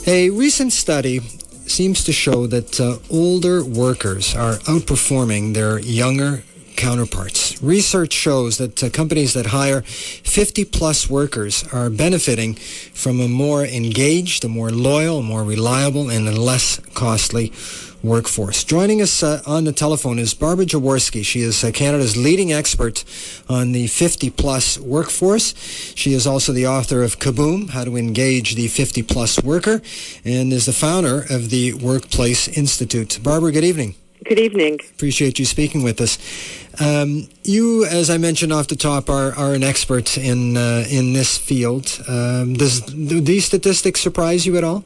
A recent study seems to show that older workers are outperforming their younger counterparts. Research shows that companies that hire 50-plus workers are benefiting from a more engaged, a more loyal, a more reliable, and a less costly workforce. Joining us on the telephone is Barbara Jaworski. She is Canada's leading expert on the 50-plus workforce. She is also the author of Kaboom, How to Engage the 50-Plus Worker, and is the founder of the Workplace Institute. Barbara, good evening. Good evening. Appreciate you speaking with us. You, as I mentioned off the top, are an expert in this field. Do these statistics surprise you at all?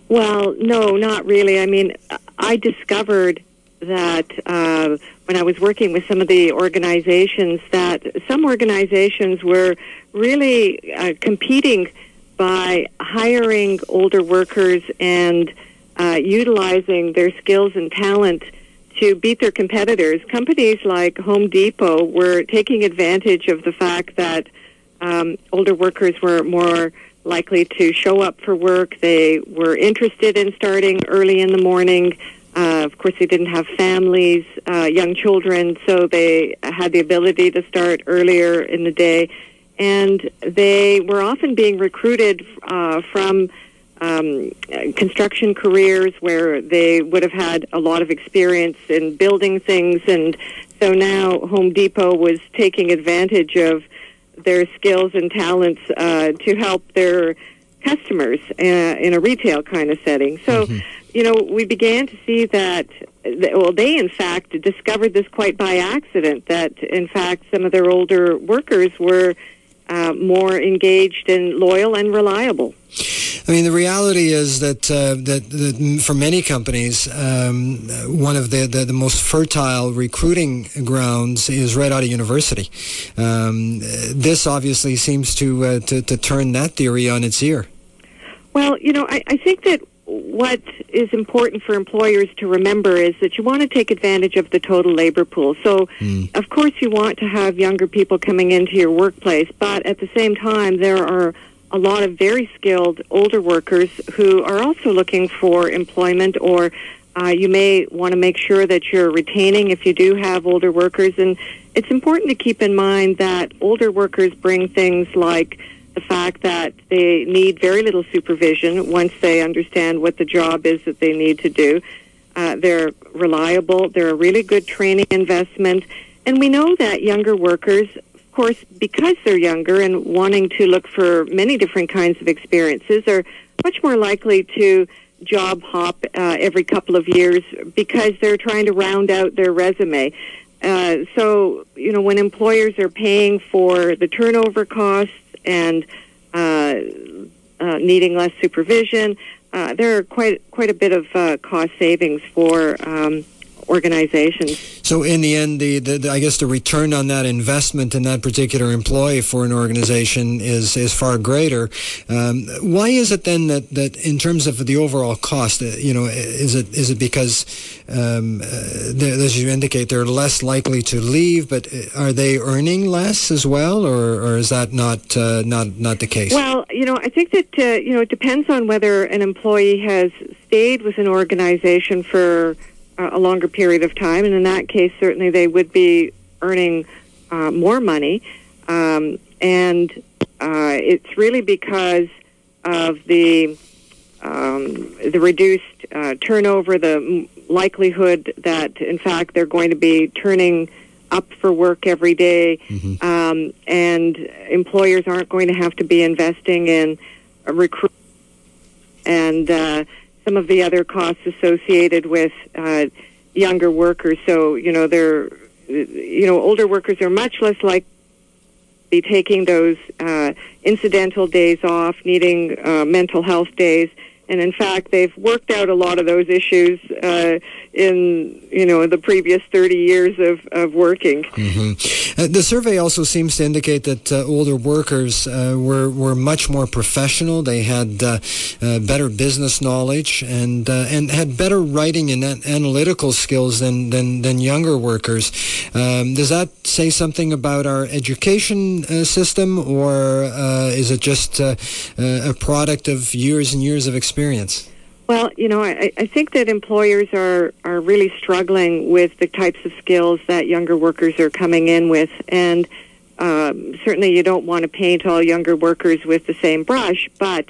Well, no, not really. I mean, I discovered that when I was working with some of the organizations, that some organizations were really competing by hiring older workers and utilizing their skills and talent to beat their competitors. Companies like Home Depot were taking advantage of the fact that older workers were more likely to show up for work. They were interested in starting early in the morning. Of course, they didn't have families, young children, so they had the ability to start earlier in the day. And they were often being recruited from construction careers where they would have had a lot of experience in building things. And so now Home Depot was taking advantage of their skills and talents to help their customers in a retail kind of setting. So, we began to see that, they in fact discovered this quite by accident, that in fact some of their older workers were more engaged and loyal and reliable. I mean, the reality is that for many companies, one of the most fertile recruiting grounds is right out of university. This obviously seems to turn that theory on its ear. Well, I think that what is important for employers to remember is that you want to take advantage of the total labor pool. So, of course, you want to have younger people coming into your workplace, but at the same time, there are a lot of very skilled older workers who are also looking for employment, or you may want to make sure that you're retaining if you do have older workers. And it's important to keep in mind that older workers bring things like the fact that they need very little supervision once they understand what the job is that they need to do. They're reliable. They're a really good training investment. And we know that younger workers, of course, because they're younger and wanting to look for many different kinds of experiences, are much more likely to job hop every couple of years because they're trying to round out their resume. So, when employers are paying for the turnover costs and needing less supervision, there are quite a bit of cost savings for organizations. So in the end, I guess the return on that investment in that particular employee for an organization is far greater. Why is it then that in terms of the overall cost, is it because as you indicate, they're less likely to leave, but are they earning less as well, or is that not the case? Well, I think that it depends on whether an employee has stayed with an organization for a longer period of time, and in that case, certainly they would be earning more money, and it's really because of the reduced turnover, the likelihood that, in fact, they're going to be turning up for work every day, and employers aren't going to have to be investing in recruitment and some of the other costs associated with younger workers. So, older workers are much less likely to be taking those incidental days off, needing mental health days. And in fact, they've worked out a lot of those issues in the previous 30 years of working. The survey also seems to indicate that older workers were much more professional. They had better business knowledge and had better writing and analytical skills than younger workers. Does that say something about our education system, or is it just a product of years and years of experience experience? Well, I think that employers are really struggling with the types of skills that younger workers are coming in with. And certainly you don't want to paint all younger workers with the same brush, but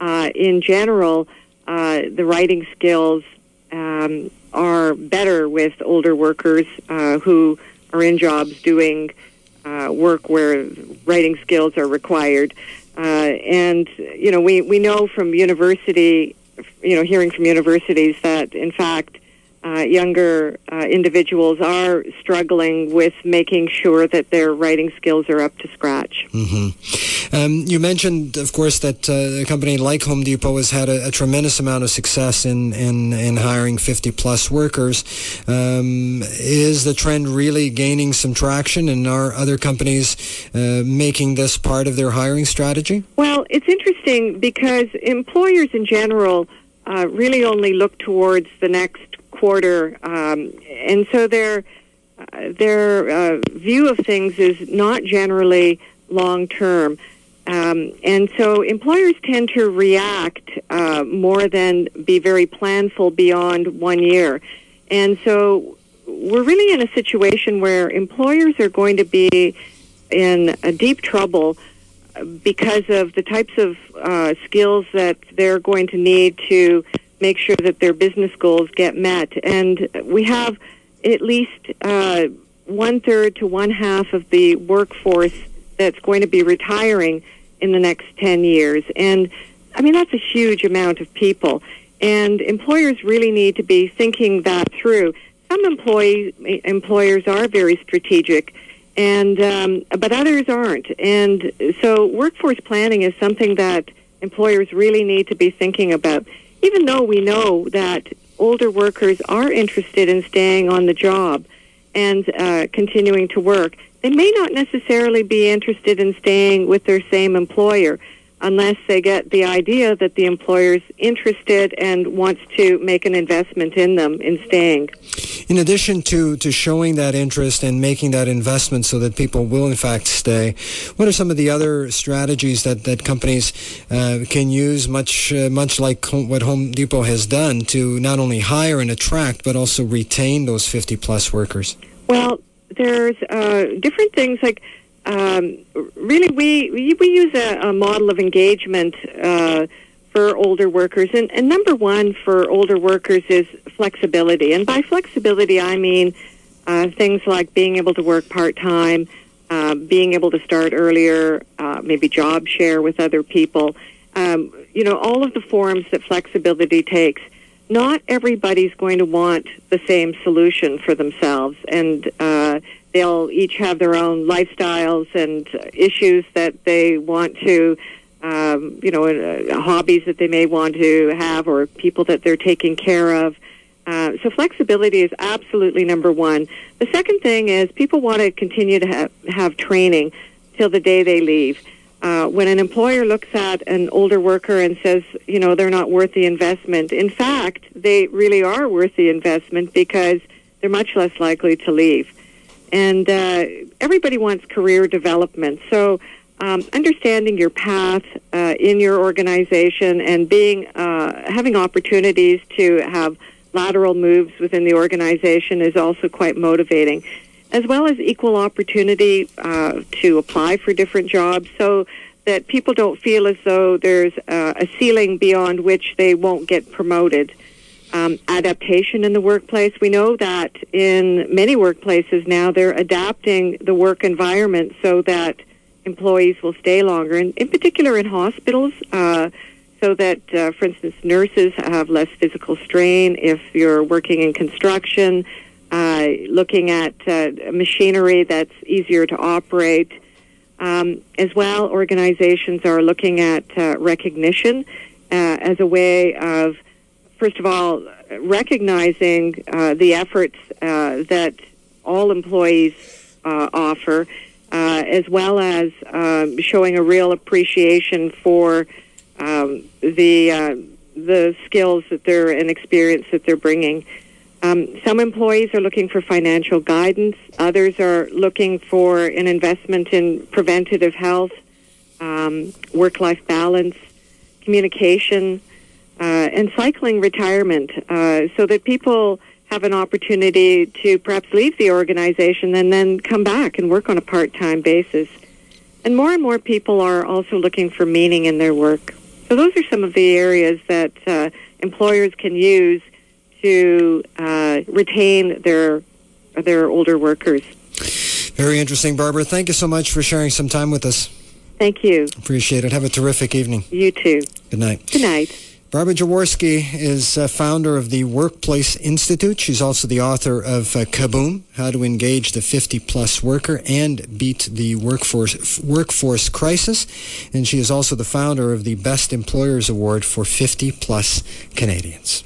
in general, the writing skills are better with older workers who are in jobs doing work where writing skills are required. And, we know from university, hearing from universities that, in fact, younger individuals are struggling with making sure that their writing skills are up to scratch. Mm-hmm. You mentioned, of course, that a company like Home Depot has had a tremendous amount of success in hiring 50-plus workers. Is the trend really gaining some traction, and are other companies making this part of their hiring strategy? Well, it's interesting because employers in general really only look towards the next quarter, and so their view of things is not generally long term, and so employers tend to react more than be very planful beyond 1 year, and so we're really in a situation where employers are going to be in a deep trouble because of the types of skills that they're going to need to make sure that their business goals get met. And we have at least 1/3 to 1/2 of the workforce that's going to be retiring in the next 10 years. And, that's a huge amount of people. And employers really need to be thinking that through. Some employers are very strategic, and but others aren't. And so workforce planning is something that employers really need to be thinking about. Even though we know that older workers are interested in staying on the job and continuing to work, they may not necessarily be interested in staying with their same employer unless they get the idea that the employer's interested and wants to make an investment in them in staying. In addition to showing that interest and making that investment so that people will in fact stay, what are some of the other strategies that companies can use, much like what Home Depot has done, to not only hire and attract but also retain those 50-plus workers? Well, there's different things like really we use a model of engagement for older workers, and number one for older workers is flexibility. And by flexibility, I mean things like being able to work part-time, being able to start earlier, maybe job share with other people, all of the forms that flexibility takes. Not everybody's going to want the same solution for themselves, and they'll each have their own lifestyles and issues that they want to, hobbies that they may want to have, or people that they're taking care of. So flexibility is absolutely number one. The second thing is people want to continue to have training till the day they leave. When an employer looks at an older worker and says, they're not worth the investment, in fact, they really are worth the investment because they're much less likely to leave. And everybody wants career development. So understanding your path in your organization and having opportunities to have lateral moves within the organization is also quite motivating, as well as equal opportunity to apply for different jobs so that people don't feel as though there's a ceiling beyond which they won't get promoted. Adaptation in the workplace. We know that in many workplaces now they're adapting the work environment so that employees will stay longer, and in particular in hospitals, so that, for instance, nurses have less physical strain. If you're working in construction, looking at machinery that's easier to operate. As well, organizations are looking at recognition as a way of, first of all, recognizing the efforts that all employees offer, as well as showing a real appreciation for the skills that and experience that they're bringing. Some employees are looking for financial guidance. Others are looking for an investment in preventative health, work-life balance, communication, and cycling retirement, so that people have an opportunity to perhaps leave the organization and then come back and work on a part-time basis. And more people are also looking for meaning in their work. So those are some of the areas that employers can use to retain their older workers. Very interesting, Barbara. Thank you so much for sharing some time with us. Thank you. Appreciate it. Have a terrific evening. You too. Good night. Good night. Barbara Jaworski is founder of the Workplace Institute. She's also the author of Kaboom, How to Engage the 50-Plus Worker and Beat the Workforce Crisis. And she is also the founder of the Best Employers Award for 50-Plus Canadians.